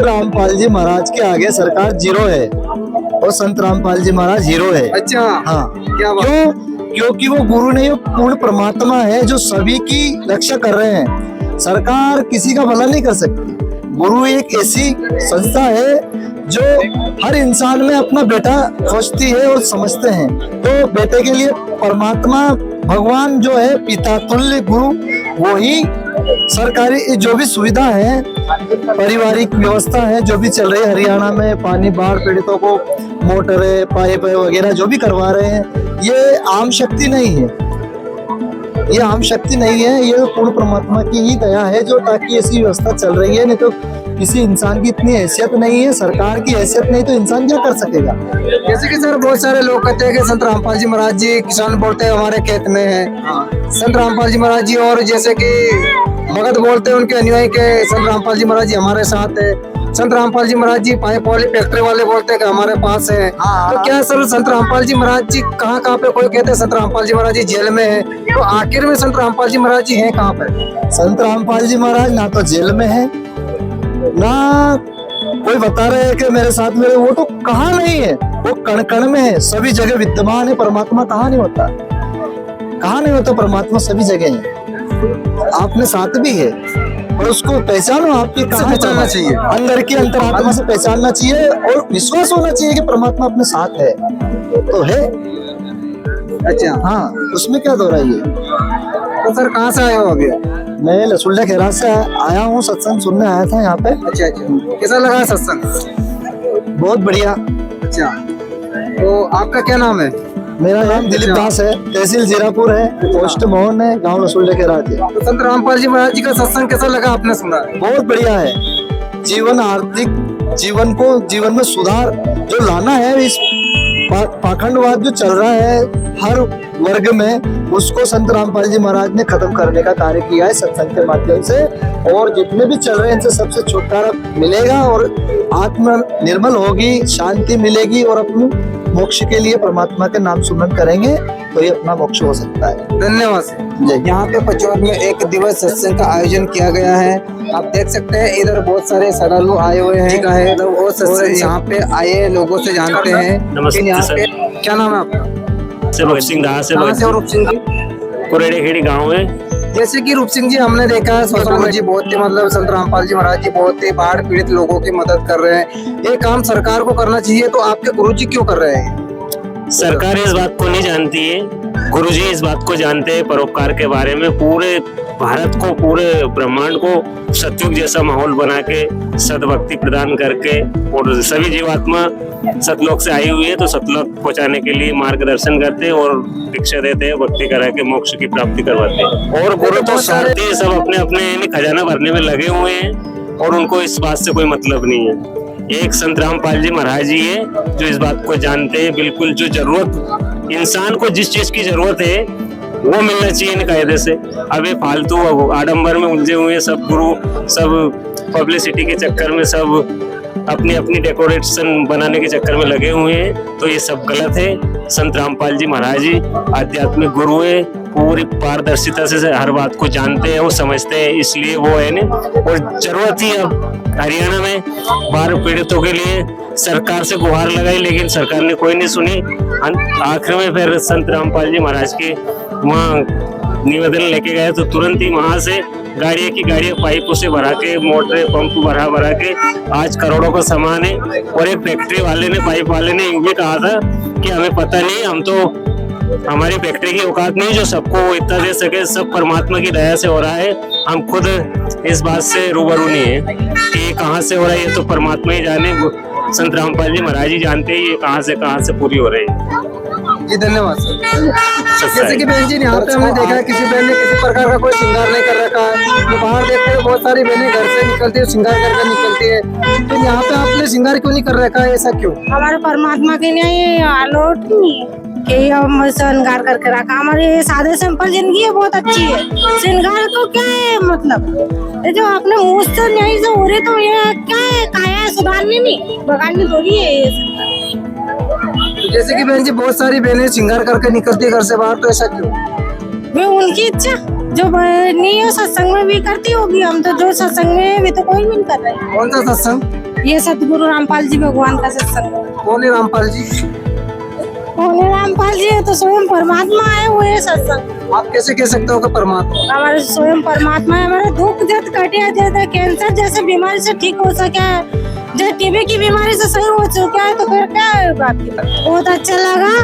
रामपाल जी महाराज के आगे सरकार जीरो है और संत रामपाल जी महाराज हीरो है। अच्छा, हाँ, क्या बात। क्यों? क्योंकि वो गुरु नहीं, वो पूर्ण परमात्मा है जो सभी की रक्षा कर रहे हैं। सरकार किसी का भला नहीं कर सकती। गुरु एक ऐसी संस्था है जो हर इंसान में अपना बेटा खोजती है और समझते हैं। तो बेटे के लिए परमात्मा भगवान जो है पिता तुल्य गुरु, वही सरकारी जो भी सुविधा है, पारिवारिक व्यवस्था है जो भी चल रही है हरियाणा में, पानी बाढ़ पीड़ितों को मोटर पाइप वगैरह जो भी करवा रहे हैं, ये आम शक्ति नहीं है। ये आम शक्ति नहीं है, ये पूर्ण परमात्मा की ही दया है जो ताकि ऐसी व्यवस्था चल रही है। नहीं तो किसी इंसान की इतनी हैसियत नहीं है, सरकार की हैसियत नहीं तो इंसान क्या कर सकेगा। जैसे कि सर बहुत सारे लोग कहते हैं कि संत रामपाल जी महाराज जी, किसान बोलते हैं हमारे खेत में है संत रामपाल जी महाराज जी, और जैसे कि भगत बोलते हैं उनके अनुयायी के संत रामपाल जी महाराज जी हमारे साथ है। संत रामपाल जी महाराज जी पाइप वाले फैक्ट्री वाले बोलते हैं कि हमारे पास है। तो क्या सर संत रामपाल जी महाराज जी कहाँ कहाँ पे, कोई कहते हैं संत रामपाल जी महाराज जी जेल में है, तो आखिर में संत रामपाल जी महाराज जी हैं कहाँ पे? संत रामपाल जी महाराज ना तो जेल में है, ना कोई बता रहे हैं कि मेरे साथ मेरे, वो तो कहाँ नहीं है, वो कण कण में है, सभी जगह विद्यमान है। परमात्मा कहाँ नहीं होता, कहाँ नहीं होता, परमात्मा सभी जगह है। आपने साथ भी है और उसको पहचानो, आपकी कहाँ पहचानना चाहिए, अंदर की अंतरात्मा से पहचानना चाहिए और विश्वास होना चाहिए कि परमात्मा अपने साथ है तो है। अच्छा, हाँ, उसमें क्या दो रही है। तो सर कहाँ से आए हो अभी? मैं लसुल्ला खैरात से आया हूँ, सत्संग सुनने आया था यहाँ पे। अच्छा अच्छा, कैसा लगा सत्संग? बहुत बढ़िया। अच्छा, तो आपका क्या नाम है? मेरा नाम दिलीप दास है, तहसील जीरापुर है, पोस्ट मोहन है, गांव लसुल्ला खैरात है। तो संत रामपाल जी महाराज जी का सत्संग कैसा लगा, आपने सुना? बहुत बढ़िया है। जीवन आर्थिक जीवन को जीवन में सुधार जो लाना है, इस पाखंडवाद जो चल रहा है हर वर्ग में, उसको संत रामपाल जी महाराज ने खत्म करने का कार्य किया है सत्संग के माध्यम से। और जितने भी चल रहे हैं इनसे सबसे छुटकारा मिलेगा और आत्मा निर्मल होगी, शांति मिलेगी और अपने मोक्ष के लिए परमात्मा के नाम सुमरन करेंगे तो ये अपना मोक्ष हो सकता है। धन्यवाद सर। यहाँ पे पचौर में एक दिवस सत्संग का आयोजन किया गया है। आप देख सकते हैं इधर बहुत सारे श्रद्धालु आए हुए हैं। है तो वो सत्संग यहाँ पे आए लोगों से जानते हैं। नमस्ते यहाँ सर। पे क्या नाम है आपका? से भगत सिंह दास से कहाँ से हो रूप सिंह जी? कुरेड़े खेड़ी गाँव है। जैसे कि रूप सिंह जी हमने देखा है सोशल मीडिया जी बहुत ही मतलब संत रामपाल जी महाराज जी बहुत ही बाढ़ पीड़ित लोगों की मदद कर रहे हैं। ये काम सरकार को करना चाहिए, तो आपके गुरु जी क्यों कर रहे हैं? सरकार इस बात को नहीं जानती है, गुरुजी इस बात को जानते हैं परोपकार के बारे में। पूरे भारत को, पूरे ब्रह्मांड को सतयुग जैसा माहौल बना के सद्भक्ति प्रदान करके, और सभी जीवात्मा सतलोक से आई हुई है तो सतलोक पहुंचाने के लिए मार्गदर्शन करते हैं और दीक्षा देते हैं, भक्ति करा के मोक्ष की प्राप्ति करवाते हैं। और गुरु तो सारे सब अपने अपने खजाना भरने में लगे हुए हैं और उनको इस बात से कोई मतलब नहीं है। एक संत रामपाल जी महाराज जी है जो इस बात को जानते हैं बिल्कुल। जो जरूरत इंसान को, जिस चीज की जरूरत है वो मिलना चाहिए इन कायदे से। अब ये फालतू आडंबर में उलझे हुए सब गुरु, सब पब्लिसिटी के चक्कर में, सब अपनी अपनी डेकोरेशन बनाने के चक्कर में लगे हुए हैं, तो ये सब गलत है। संत रामपाल जी महाराज जी आध्यात्मिक गुरु है, पूरी पारदर्शिता से हर बात को जानते हैं, वो समझते हैं, इसलिए वो है ना। और जरूरत ही अब हरियाणा में बाढ़ पीड़ितों के लिए सरकार से गुहार लगाई, लेकिन सरकार ने कोई नहीं सुनी। आखिर में फिर संत रामपाल जी महाराज के वहाँ निवेदन लेके गए तो तुरंत ही वहां से गाड़ियां पाइपों से भरा के, मोटर पंप भरा के आज करोड़ों का सामान है। और एक फैक्ट्री वाले ने, पाइप वाले ने यूं भी कहा था कि हमें पता नहीं, हम तो, हमारी फैक्ट्री की औकात नहीं जो सबको इतना दे सके, सब परमात्मा की दया से हो रहा है। हम खुद इस बात से रूबरू नहीं है कि ये कहाँ से हो रहा है, ये तो परमात्मा ही जाने, संत रामपाल जी महाराज ही जानते हैं ये कहाँ से पूरी हो रही है। जी धन्यवाद सर। जैसे कि बहन जी यहाँ पे हमने देखा है किसी बहन ने किसी प्रकार का कोई श्रृंगार नहीं कर रखा है। तो बाहर देखते हैं बहुत सारी बहनें घर से निकलती है श्रृंगार करके निकलती है, तो यहाँ पे आपने श्रृंगार क्यों नहीं कर रखा है, ऐसा क्यों? हमारे परमात्मा के लिए अलाउड नहीं है कि हम श्रृंगार करके रखा। हमारी सादे सिंपल जिंदगी है, बहुत अच्छी है। श्रृंगार को क्या है मतलब, ये जो आपने मुँह से नहीं से हो रहे, तो ये क्या है, काया सुधारने नहीं, बगाड़ने थोड़ी है ये। जैसे कि बहन जी बहुत सारी बहनें श्रृंगार करके निकलती है घर से बाहर, तो ऐसा क्यों? वे उनकी इच्छा, जो नहीं हो सत्संग में भी करती होगी, हम तो जो सत्संग में भी तो कोई भी नहीं कर रहे। कौन सा सत्संग? ये सतगुरु रामपाल जी भगवान का सत्संग है। कौन है रामपाल जी? भोले रामपाल जी है तो स्वयं परमात्मा आए हुए हैं सत्संग। आप कैसे कह सकते हो कि परमात्मा? हमारे स्वयं परमात्मा है। हमारे दुख दर्द कटे जाते, कैंसर जैसे बीमारी से ठीक हो सके है, जो टीबी की बीमारी से सही हो चुका है, तो फिर क्या है बात की? बहुत अच्छा लगा,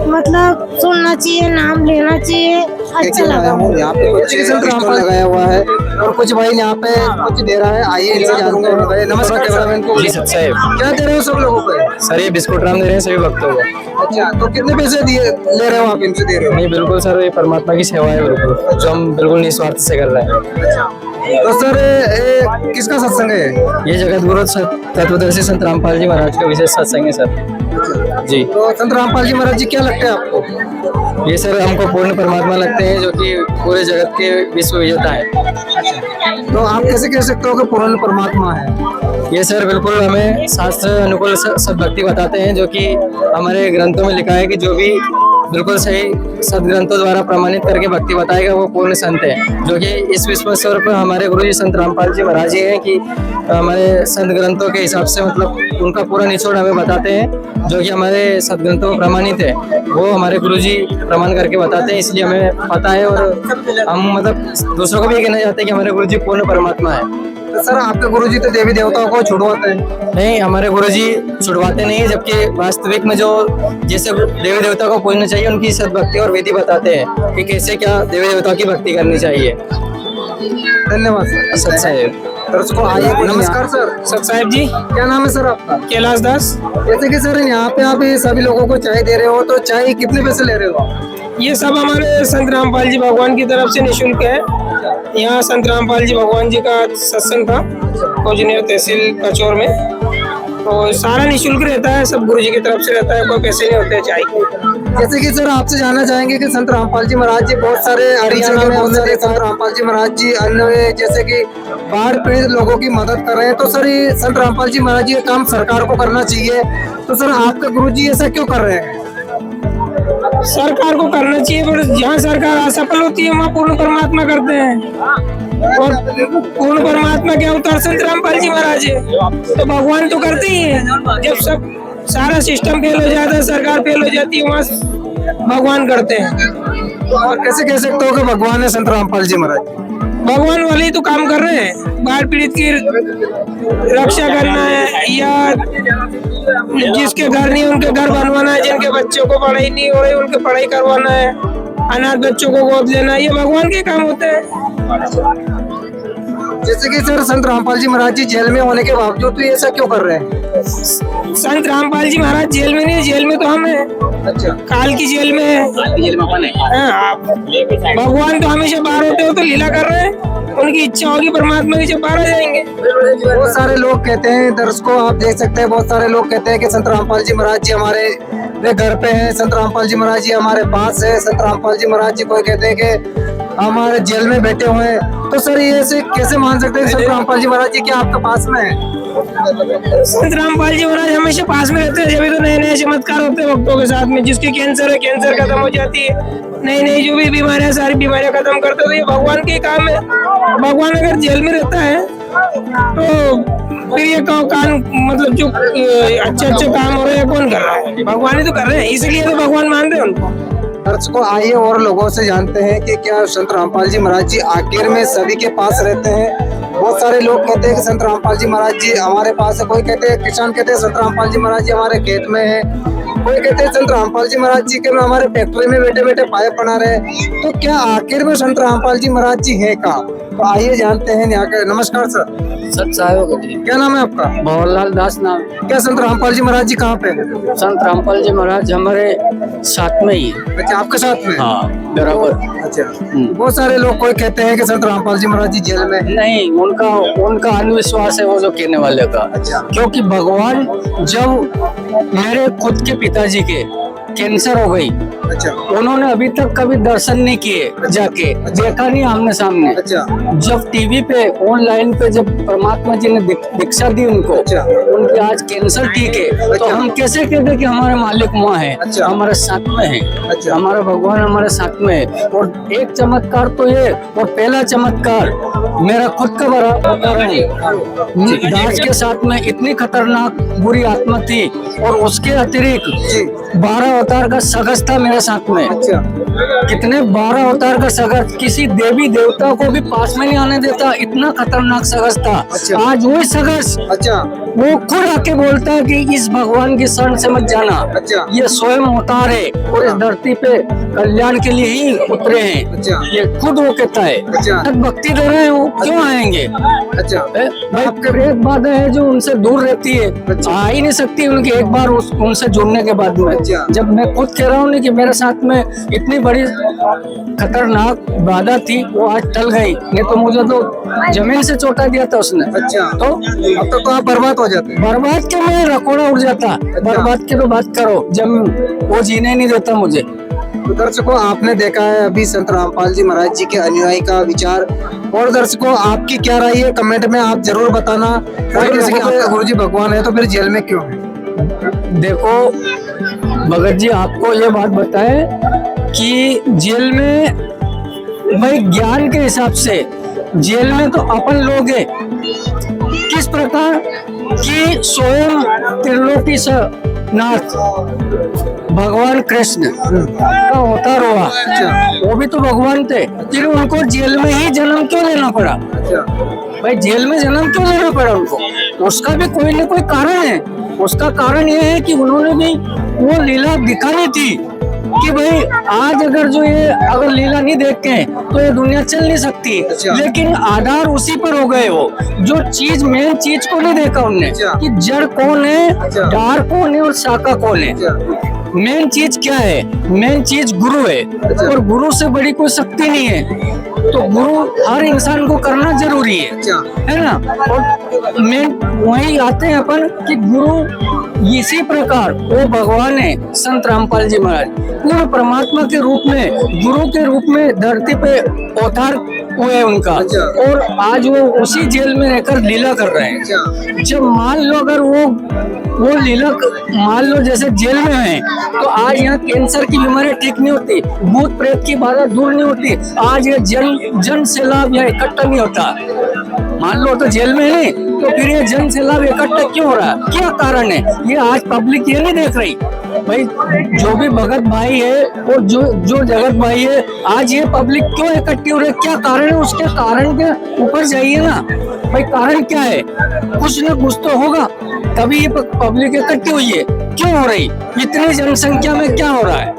मतलब सुनना चाहिए, नाम लेना चाहिए, अच्छा लगा। यहाँ पे कुछ संत रामपाल लगाया हुआ है और कुछ भाई यहाँ पे कुछ दे रहा है। आइए इनसे जानते हैं। भाई नमस्कार कैमरामैन को। जी सच साहब, क्या दे रहे हो सब लोगों को? सर ये बिस्कुट राम दे रहे हैं सभी भक्तों को। अच्छा, तो कितने पैसे दिए ले रहे हो आप? इनसे दे रहे हो? नहीं बिल्कुल सर, ये परमात्मा की सेवा है बिल्कुल, जो हम बिल्कुल निस्वार्थ से कर रहे हैं। तो सर ये किसका सत्संग है? ये जगत गुरु तत्वदर्शी संत रामपाल जी महाराज का विशेष सत्संग है सर जी। तो संत रामपाल जी महाराज जी क्या लगते हैं आपको? ये सर हमको पूर्ण परमात्मा लगते हैं, जो कि पूरे जगत के विश्व विजेता है। तो आप कैसे कह सकते हो कि पूर्ण परमात्मा है? ये सर बिल्कुल हमें शास्त्र अनुकूल सद्भक्ति बताते हैं, जो कि हमारे ग्रंथों में लिखा है कि जो भी बिल्कुल सही सदग्रंथों द्वारा प्रमाणित करके भक्ति बताएगा वो पूर्ण संत है। जो कि इस विश्व स्तर पर हमारे गुरु जी संत रामपाल जी महाराज जी हैं कि हमारे संत ग्रंथों के हिसाब से मतलब उनका पूरा निचोड़ हमें बताते हैं, जो कि हमारे सदग्रंथों में प्रमाणित है। वो हमारे गुरु जी प्रमाण करके बताते हैं, इसलिए हमें पता है और हम मतलब दूसरों को भी कहना चाहते हैं कि हमारे गुरु जी पूर्ण परमात्मा है। तो सर आपके गुरु जी तो देवी देवताओं को छुड़वाते हैं? नहीं, हमारे गुरुजी छुड़वाते नहीं है, जबकि वास्तविक में जो जैसे देवी देवता को पूजना चाहिए उनकी सद्भक्ति और विधि बताते हैं कि कैसे क्या देवी देवताओं की भक्ति करनी चाहिए। धन्यवाद सर। सच साहेब। दर्शकों आइए। नमस्कार सर। सच साहेब जी। क्या नाम है सर आपका? कैलाश दास। जैसे कि सर यहाँ पे आप ये सभी लोगों को चाय दे रहे हो, तो चाय कितने पैसे ले रहे हो? ये सब हमारे संत रामपाल जी भगवान की तरफ से निःशुल्क है। यहाँ संत रामपाल जी भगवान जी का सत्संग था कोजनेर तहसील कचौर में, तो सारा निःशुल्क रहता है, सब गुरु जी की तरफ से रहता है, कोई पैसे नहीं होते चाय के। जैसे कि सर आपसे जानना चाहेंगे कि संत रामपाल जी महाराज जी बहुत सारे हरियाणा में बहुत सारे संत रामपाल जी महाराज जी अन्य जैसे कि बाढ़ पीड़ित लोगों की मदद कर रहे हैं, तो सर ये संत रामपाल जी महाराज जी का काम सरकार को करना चाहिए, तो सर आपके गुरु जी ऐसा क्यों कर रहे हैं? सरकार को करना चाहिए, पर जहाँ सरकार असफल होती है वहाँ पूर्ण परमात्मा करते हैं, और पूर्ण परमात्मा के अवतार संत रामपाल जी महाराज है, तो भगवान तो करते ही है। जब सब सारा सिस्टम फेल हो जाता है, सरकार फेल हो जाती है, वहाँ भगवान करते हैं। और कैसे कह सकते हो कि भगवान है संत रामपाल जी महाराज? भगवान वाले ही तो काम कर रहे हैं, बाढ़ पीड़ित की रक्षा करना है, या जिसके घर नहीं उनके घर बनवाना है, जिनके बच्चों को पढ़ाई नहीं हो रही उनके पढ़ाई करवाना है, अनाथ बच्चों को गोद लेना है, ये भगवान के काम होते हैं। जैसे कि सर संत रामपाल जी महाराज जी जेल में होने के बावजूद तो ये ऐसा क्यों कर रहे हैं? संत रामपाल जी महाराज जेल में नहीं, जेल में तो हम हैं। अच्छा, काल की जेल में है। भगवान तो हमेशा बाहर होते हो तो लीला कर रहे हैं, उनकी इच्छा होगी परमात्मा की जब बाहर आ जाएंगे। बहुत सारे लोग कहते हैं, दर्शकों आप देख सकते हैं, बहुत सारे लोग कहते हैं कि संत रामपाल जी महाराज जी हमारे घर पे हैं, संत रामपाल जी महाराज जी हमारे पास है, संत रामपाल जी महाराज जी कोई कहते हैं कि हमारे जेल में बैठे हुए हैं, तो सर ये ऐसे कैसे मान सकते हैं संत रामपाल जी महाराज जी क्या आपके पास में है? संत रामपाल जी महाराज हमेशा पास में रहते हैं, जब तो नए नए चमत्कार होते हैं भक्तों के साथ में। जिसकी कैंसर है, कैंसर खत्म हो जाती है, नई नई जो भी बीमारियां सारी बीमारियां खत्म करते हैं, तो ये भगवान के काम है। भगवान अगर जेल में रहता है तो फिर ये काम मतलब जो अच्छे काम हो रहे हैं कौन कर रहा है? भगवान ही तो कर रहे हैं, इसलिए तो भगवान मानते हैं उनको। दर्शकों आइए और लोगों से जानते हैं कि क्या संत रामपाल जी महाराज जी आखिर में सभी के पास रहते हैं। बहुत सारे लोग कहते हैं कि संत रामपाल जी महाराज जी हमारे पास है, कोई कहते हैं किसान कहते हैं संत रामपाल जी महाराज जी हमारे खेत में है, कोई कहते हैं संत रामपाल जी महाराज जी के में हमारे फैक्ट्री में बैठे बैठे पाइप बना रहे, तो क्या आखिर में संत रामपाल जी महाराज जी है का? तो आइए जानते हैं यहाँ के। नमस्कार सर। सच साहेब जी। क्या नाम है आपका? भवरलाल दास नाम। क्या संत रामपाल जी महाराज जी कहाँ पे है? संत रामपाल जी महाराज हमारे साथ में ही। अच्छा, आपके साथ में? हाँ बराबर। अच्छा, बहुत सारे लोग कोई कहते हैं कि संत रामपाल जी महाराज जी जेल में। नहीं, उनका अंधविश्वास है वो जो कहने वाले का। अच्छा, क्योंकि भगवान जब मेरे खुद के पिताजी के कैंसर हो गई अच्छा उन्होंने अभी तक कभी दर्शन नहीं किए, जाके देखा नहीं आमने सामने। अच्छा जब टीवी पे ऑनलाइन पे जब परमात्मा जी ने दीक्षा दी उनको, अच्छा। उनकी आज कैंसर ठीक है, तो हम कैसे कहते कि हमारे मालिक वहाँ है, अच्छा। हमारे साथ में है, अच्छा। हमारा भगवान हमारे साथ में है। और एक चमत्कार तो ये, और पहला चमत्कार मेरा खुद का बता रहा हूँ, दास के साथ में इतनी खतरनाक बुरी आत्मा थी, और उसके अतिरिक्त 12 अवतार का सगस था मेरे साथ में। अच्छा कितने 12 अवतार का सगस, किसी देवी देवता को भी पास में नहीं आने देता, इतना खतरनाक सगस था। अच्छा। आज वही सगस अच्छा वो खुद आके बोलता है कि इस भगवान की शरण से मत जाना, अच्छा। ये स्वयं अवतार है और इस धरती पे कल्याण के लिए ही उतरे हैं। अच्छा। ये खुद वो कहता है। अच्छा। तब भक्ति दे रहे हो, क्यों आएंगे? अच्छा भाई एक बात है जो उनसे दूर रहती है, आ ही नहीं सकती उनकी एक बार उनसे जुड़ने के बाद में। अच्छा। जब मैं खुद कह रहा हूँ कि मेरे साथ में इतनी बड़ी खतरनाक बाधा थी, वो आज टल गई, नहीं तो मुझे तो जमीन से चोटा दिया था उसने। अच्छा तो अब तक तो आप बर्बाद हो जाते हैं। बर्बाद के में रकोड़ा उड़ जाता, बर्बाद की तो बात करो, जब वो जीने नहीं देता मुझे। तो दर्शकों आपने देखा है अभी संत रामपाल जी महाराज जी के अनुयायी का विचार। और दर्शकों आपकी क्या राय है कमेंट में आप जरूर बताना। और जैसे कि आपका गुरुजी भगवान है तो फिर जेल में क्यों है? देखो भगत जी, आपको ये बात बताए कि जेल में भाई ज्ञान के हिसाब से जेल में तो अपन लोग हैं। किस प्रकार कि स्वयं त्रिलोकी नाथ भगवान कृष्ण का अवतार हुआ, वो भी तो भगवान थे, फिर उनको जेल में ही जन्म क्यों लेना पड़ा? भाई जेल में जन्म क्यों लेना पड़ा उनको? उसका भी कोई न कोई कारण है। उसका कारण ये है कि उन्होंने भी वो लीला दिखानी थी कि भाई आज अगर अगर लीला नहीं देखे तो ये दुनिया चल नहीं सकती। लेकिन आधार उसी पर हो गए, वो जो चीज मेन चीज को नहीं देखा उनने कि जड़ कौन है, डार कौन है और शाखा कौन है। मेन चीज क्या है? मेन चीज गुरु है, और गुरु से बड़ी कोई शक्ति नहीं है। तो गुरु हर इंसान को करना जरूरी है ना। और मेन वही आते हैं अपन कि गुरु इसी प्रकार वो भगवान है संत रामपाल जी महाराज, पूर्ण परमात्मा के रूप में, गुरु के रूप में धरती पे अवतार हुए उनका। और आज वो उसी जेल में रहकर लीला कर रहे हैं। जब मान लो अगर वो लीला मान लो जैसे जेल में है, तो आज यहाँ कैंसर की बीमारी ठीक नहीं होती, भूत प्रेत की बाधा दूर नहीं होती, आज ये जन सैलाब यहाँ इकट्ठा नहीं होता। मान लो तो जेल में है, तो फिर ये जन सैलाब इकट्ठा क्यों हो रहा है? क्या कारण है? ये आज पब्लिक ये नहीं देख रही। भाई जो भी भगत भाई है और जो जगत भाई है, आज ये पब्लिक क्यों इकट्ठी हो रही है? क्या कारण है? उसके कारण के ऊपर जाइए ना। भाई कारण क्या है? कुछ न कुछ तो होगा, तभी ये पब्लिक इकट्ठी हुई है। क्यों हो रही? इतनी जनसंख्या में क्या हो रहा है?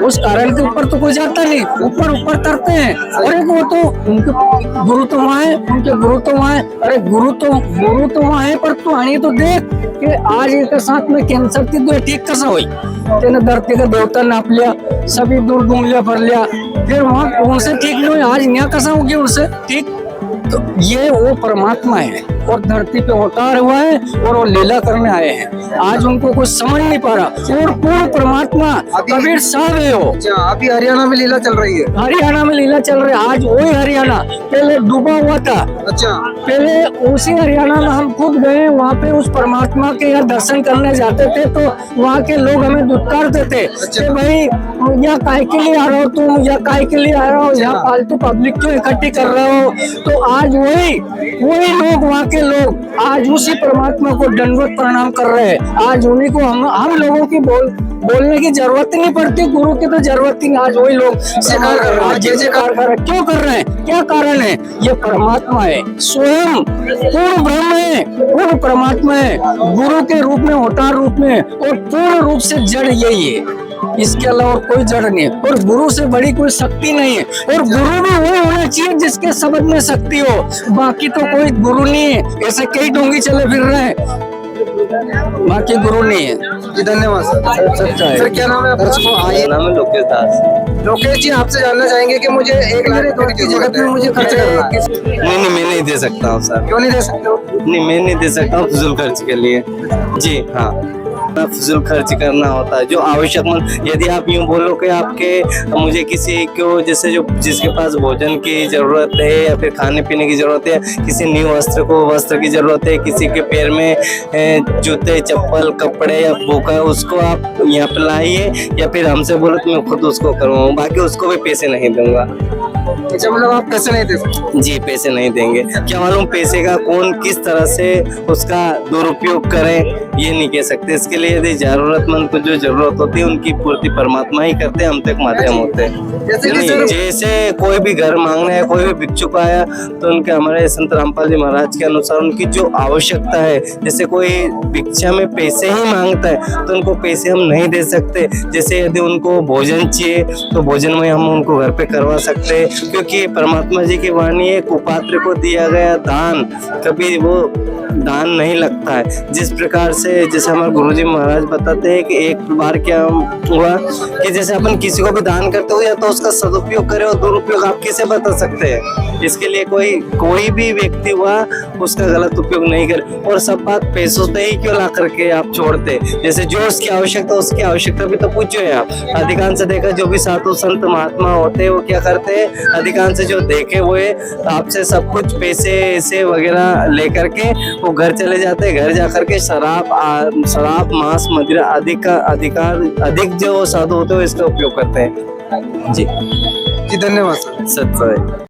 उस कारण के ऊपर तो कोई जाता नहीं, ऊपर तरते हैं। अरे वो तो उनके गुरु तो वहाँ है, उनके गुरु तो वहाँ है। अरे गुरु तो वहाँ है, पर तू आनी तो देख कि आज एक साथ में कैंसर थी तो ठीक कैसा हुई? तेने धरती का देवता नाप लिया, सभी दूर घूम लिया, भर लिया, फिर वहाँ उनसे ठीक नहीं हुई, आज यहाँ कैसा होगी उनसे ठीक? तो ये वो परमात्मा है और धरती पे अवतार हुआ है और वो लीला करने आए हैं। आज उनको कुछ समझ नहीं पा रहा। और पूर्ण परमात्मा कबीर साहब है वो। अभी हरियाणा में लीला चल रही है। हरियाणा में लीला चल रही है। आज वही हरियाणा पहले डूबा हुआ था। अच्छा पहले उसी हरियाणा में हम खुद गए, वहाँ पे उस परमात्मा के यहाँ दर्शन करने जाते थे, तो वहाँ के लोग हमें दुत्कारते थे कि भाई यहाँ काय के लिए आ रहे हो तुम, या काय के लिए आ रहे हो, यहाँ फालतू पब्लिक क्यों इकट्ठी कर रहे हो? तो आज वही लोग, वहाँ के लोग आज उसी परमात्मा को दंडवत प्रणाम कर रहे हैं। आज उन्हीं को हम लोगों की बोलने की जरूरत ही नहीं पड़ती, गुरु की तो जरूरत ही नहीं। आज वही लोग सिखा कर रहे हैं, क्यों कर रहे हैं? क्या कारण है? ये परमात्मा है, स्वयं पूर्ण ब्रह्म है, पूर्ण परमात्मा है, गुरु के रूप में, अवतार रूप में, और पूर्ण रूप से जड़ यही है। इसके अलावा कोई जड़ नहीं है, और गुरु से बड़ी कोई शक्ति नहीं है। और गुरु भी वही होना चाहिए जिसके शब्द में शक्ति हो, बाकी तो कोई गुरु नहीं है। ऐसे कई ढोंगी चले फिर रहे हैं, बाकी गुरु नहीं है। जी धन्यवाद सर। सर क्या नाम है आपका? आइए, नाम है लोकेश दास। लोकेश जी आपसे जानना चाहेंगे कि मुझे 1 लाख की जगत में मुझे खर्च करना है। नहीं मैं नहीं दे सकता हूँ सर। क्यों नहीं दे सकते हो? नहीं मैं नहीं दे सकता हूँ, फजूल खर्च के लिए। जी हाँ। फजूल खर्च करना होता है जो आवश्यकमंद। यदि आप यूं बोलो कि आपके मुझे किसी को जैसे जो जिसके पास भोजन की जरूरत है या फिर खाने पीने की जरूरत है, किसी न्यू वस्त्र की जरूरत है, किसी के पैर में जूते चप्पल कपड़े या भूखा है, उसको आप यहाँ पे लाइए, या फिर हमसे बोलो तो मैं खुद उसको करवाऊँ, बाकी उसको भी पैसे नहीं दूंगा। अच्छा, मतलब आप पैसे नहीं दे सकते? जी पैसे नहीं देंगे। क्या मालूम पैसे का कौन किस तरह से उसका दुरुपयोग करे ये नहीं कह सकते। इसके लिए यदि जरूरतमंद को जो जरूरत होती है उनकी पूर्ति परमात्मा ही करते हैं, हम तो एक माध्यम होते हैं। जैसे कोई भी घर मांगना है, कोई भी भिक्षुक आया तो उनके हमारे संत रामपाल जी महाराज के अनुसार उनकी जो आवश्यकता है, जैसे कोई भिक्षा में पैसे ही मांगता है तो उनको पैसे हम नहीं दे सकते। जैसे यदि उनको भोजन चाहिए तो भोजन में हम उनको घर पे करवा सकते हैं, क्योंकि परमात्मा जी की वाणी है, कुपात्र को दिया गया दान कभी वो दान नहीं लगता है। जिस प्रकार से जैसे हमारे गुरुजी महाराज बताते हैं कि एक बार क्या हुआ कि जैसे अपन किसी को भी दान करते हो या तो उसका सदुपयोग करे और दुरुपयोग आप किसे बता सकते हैं। इसके लिए कोई भी व्यक्ति हुआ उसका गलत उपयोग नहीं करे। और सब बात पैसों पे ही क्यों ला करके आप छोड़ते, जैसे जो उसकी आवश्यकता उसकी आवश्यकता भी तो पूछो है आप। अधिकांश देखा जो भी साधु संत महात्मा होते हैं वो क्या करते हैं, अधिकांश जो देखे हुए आपसे सब कुछ पैसे ऐसे वगैरह लेकर के वो घर चले जाते हैं। घर जाकर के शराब मांस मदिरा अधिक जो साधु होते हैं इसका उपयोग करते हैं। जी जी, धन्यवाद सर। सत्य।